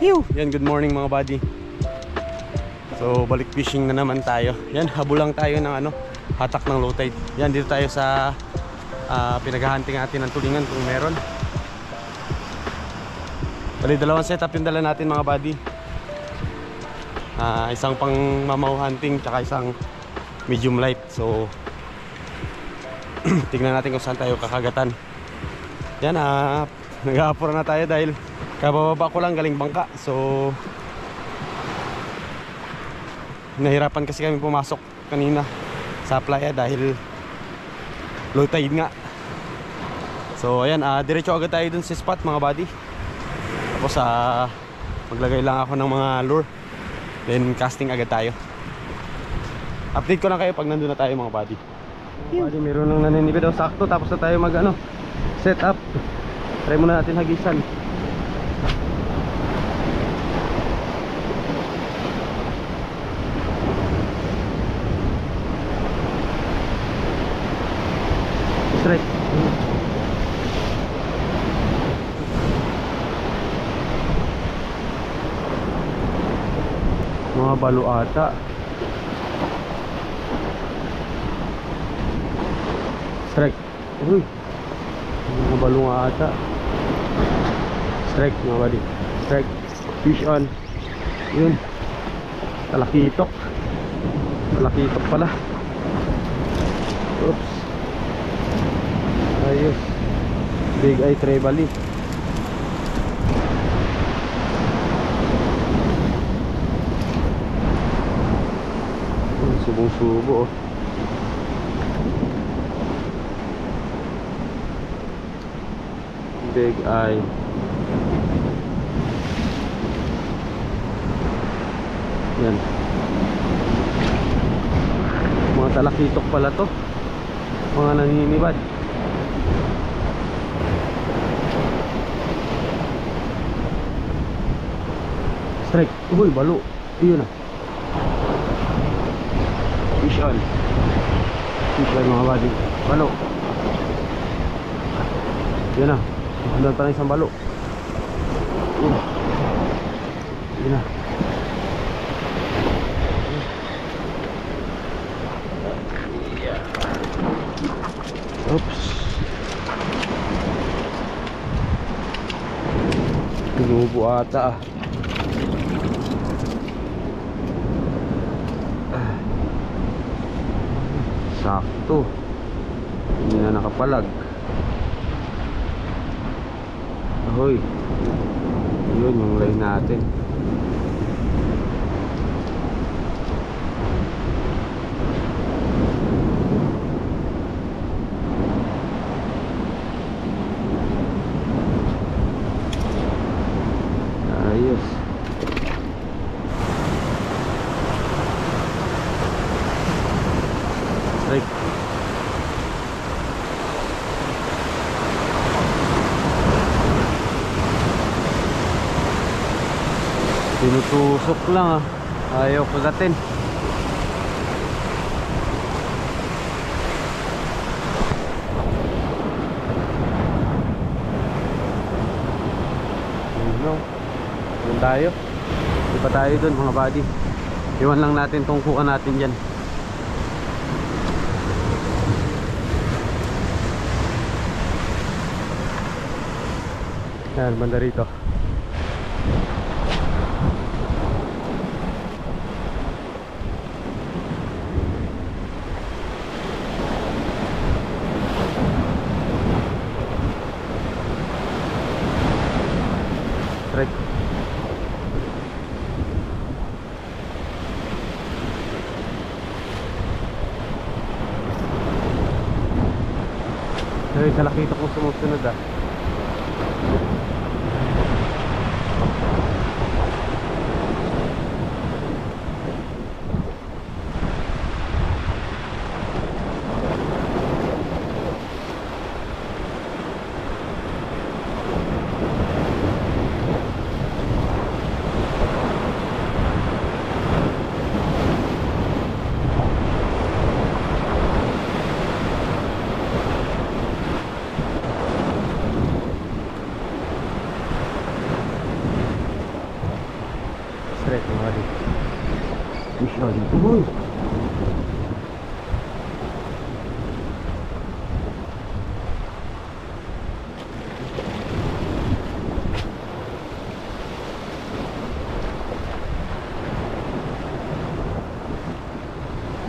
Yan, good morning mga buddy. So balik fishing na naman tayo. Yan, habol lang tayo ng ano, hatak ng low tide. Yan, dito tayo sa pinaghahanting natin ng tulingan kung meron. Bali, dalawang setup yung dala natin mga buddy. Isang pang mamaw hunting tsaka isang medium light. So tignan natin kung saan tayo kakagatan. Yan, nag-aapura na tayo dahil kabababa ko lang galing bangka. So nahirapan kasi kami pumasok kanina sa playa dahil low tide nga. So ayan, diretso agad tayo dun sa spot mga buddy. Tapos maglagay lang ako ng mga lure, then casting agad tayo. Update ko na kayo pag nandun na tayo mga buddy. Mga buddy, meron nang naninipid daw sakto. Tapos na tayo mag set up. Try muna natin hagisan. Strike. Mga balo ata. Strike. Uy, mga balo nga ata. Strike mga buddy. Strike. Fish on. Yun, talakitok. Talakitok pala. Oops. Ayos. Big eye trevally. Subong-subo oh. Big eye. Yan. Mga talakitok pala to. Mga naninibad. Strike. Uy, balo. Iyon na. Fish on. Fish on mga buddy. Balo. Yun na. Doon pa na isang balo. Yun na. Oops. Pinubo ata ah. Sakto. Hindi na nakapalag. Ahoy. Yun yung line natin. Ayos. Strike. Tinutusok lang ah. Ayaw kagatin. Doon tayo. Di pa tayo doon mga buddy. Iwan lang natin tong kuha natin dyan. Yan, banda rito. Strike. Ay, kalakita kong sumusunod ah. Straight mga buddy. Fish on. Uy!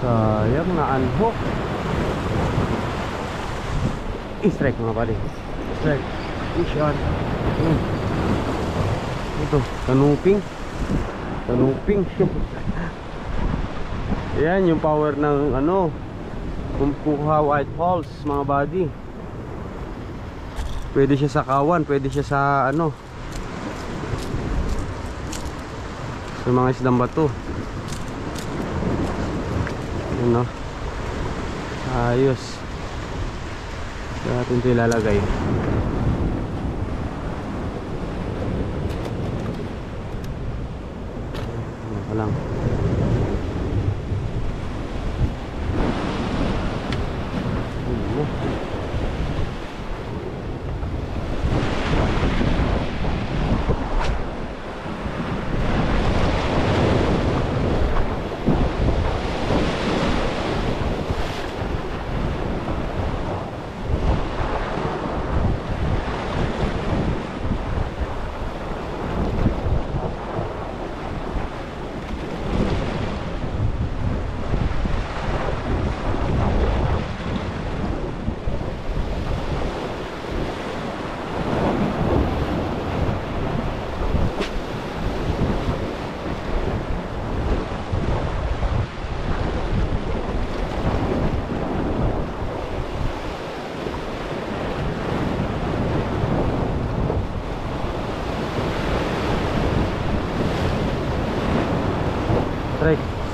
Sayang na unhook. I-strike mga buddy. Strike. Fish on. Ito, kanuping. Kanuping. Yan yung power ng ano, Kumpuha White Falls mga buddy. Pwede siya sa kawan, pwede siya sa ano, sa mga isdang bato. Yun, no? Ayos. Kaya natin ito ilalagay. Ano ka lang.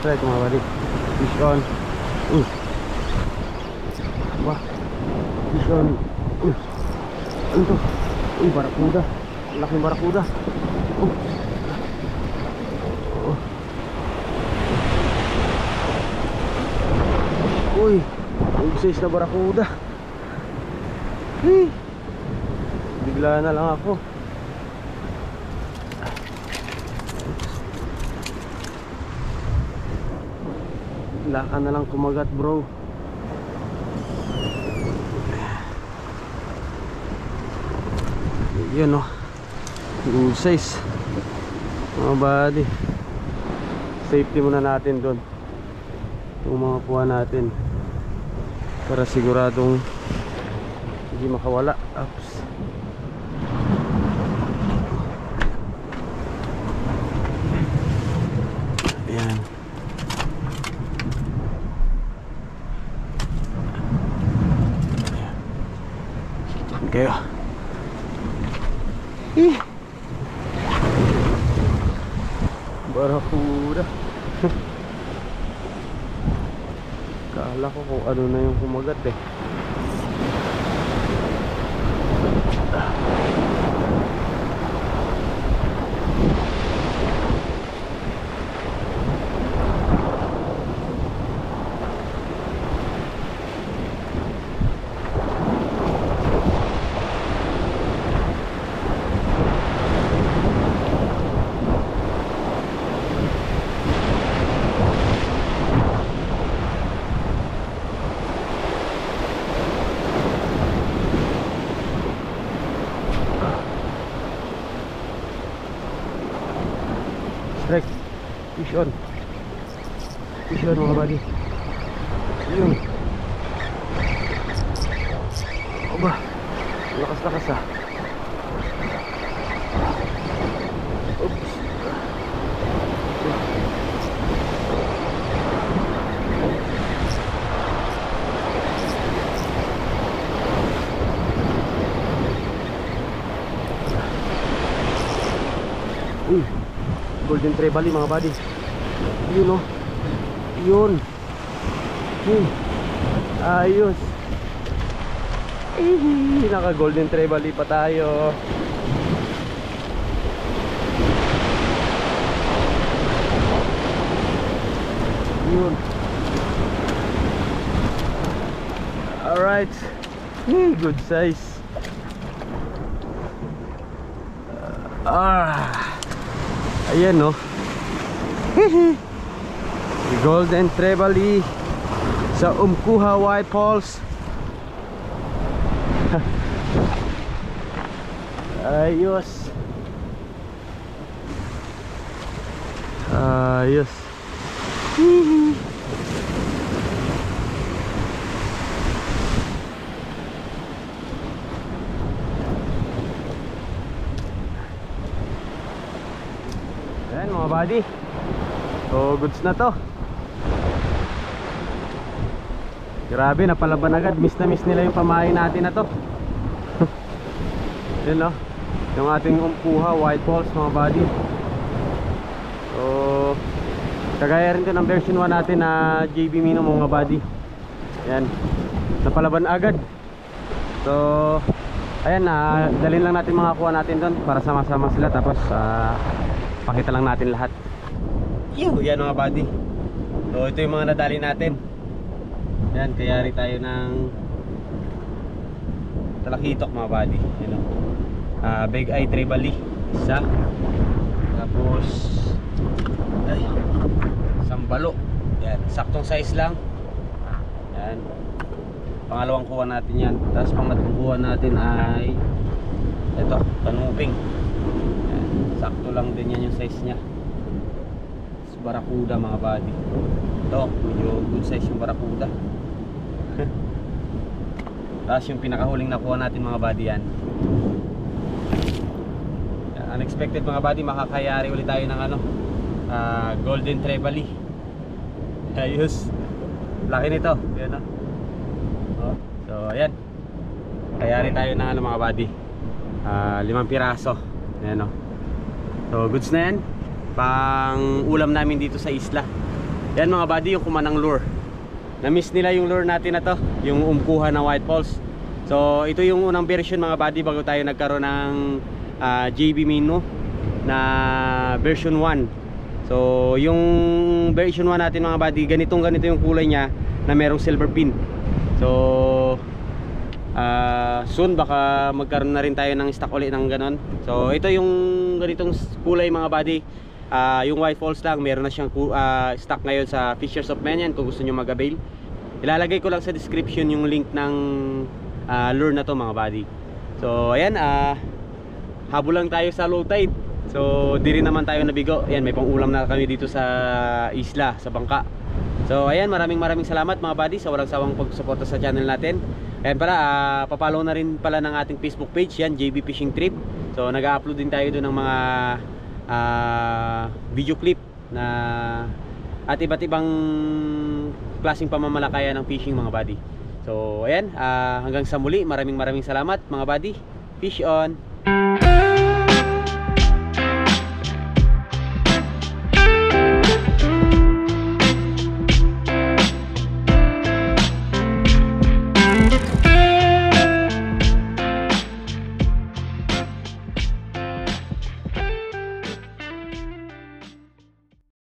Strike mga buddy. Fish on. Wah. Fish on. Ano to? Barakuda. Laking barakuda. Ang size na barakuda. Bigla na lang ako. Bigla ka na lang kumagat bro. Yun o, good size mga buddy. Safety muna natin doon yung mga kuha natin para siguradong hindi makawala. Oops. Ayan. Kayo. Barakuda. Kala ko kung ano na yung kumagat eh. Strike. Fish on. Fish on mga buddy. Yun. Aba, lakas-lakas ah. Oops. Golden Trevally mga buddy. Yun o. Yun. Ayos. Naka Golden Trevally pa tayo. Yun. Alright. Good size. Ayan no. Golden Trevally sa Umkuha White Falls. Ayos. Ayos. Ayan mga buddy. So goods na to. Grabe, napalaban agad. Miss na miss nila yung pamain natin na to. Yun no, yung ating Umkuha White Falls mga buddy. So kagaya rin to ng version 1 natin na JB Mino mga buddy. Ayan, napalaban agad. So ayan, dalhin lang natin mga kuha natin doon para sama-sama sila. Tapos pakita lang natin lahat. Yan mga buddy. So ito yung mga nadali natin. Yan, kayari tayo ng Talakitok mga buddy. Yan o, Big Eye Trevally isa. Tapos ay, Sambalo. Yan, saktong size lang. Yan, pangalawang kuha natin yan. Tapos pangatlong kuha natin ay ito, Kanuping. Yan, sakto lang din yan yung size nya. Barakuda mga buddy. Ito, medyo good size yung barakuda. Tapos yung pinakahuling nakuha natin mga buddy yan. Unexpected mga buddy, makakayari ulit tayo ng ano, Golden Trevally. Ayos. Laki nito. Yan, oh. So ayan, kayari tayo ng ano mga buddy, 5 piraso. Ayan, oh. So goods na yan, pang ulam namin dito sa isla. Yan mga buddy, yung kumanang lure. Na-miss nila yung lure natin na to, yung Umkuha na White Falls. So ito yung unang version mga buddy bago tayo nagkaroon ng JB Mino na version 1. So yung version 1 natin mga buddy, ganito yung kulay niya na merong silver pin. So soon baka magkaroon na rin tayo ng stock ulit ng ganon. So ito yung ganitong kulay mga buddy. Yung White Falls lang, meron na siyang stock ngayon sa Fishers of Manyan kung gusto nyo mag-avail. Ilalagay ko lang sa description yung link ng lure na to mga buddy. So ayan, habol lang tayo sa low tide. So di rin naman tayo nabigo. Ayan, may pang-ulam na kami dito sa isla, sa bangka. So ayan, maraming salamat mga buddy sa walang sawang pagsuporta sa channel natin. Ayan pala, papalaw na rin pala ng ating Facebook page, yan, JB Fishing Trip. So nag-upload din tayo doon ng mga video clip na at iba't ibang klaseng pamamalakayan ng fishing mga buddy. So ayan, hanggang sa muli, maraming salamat mga buddy. Fish on.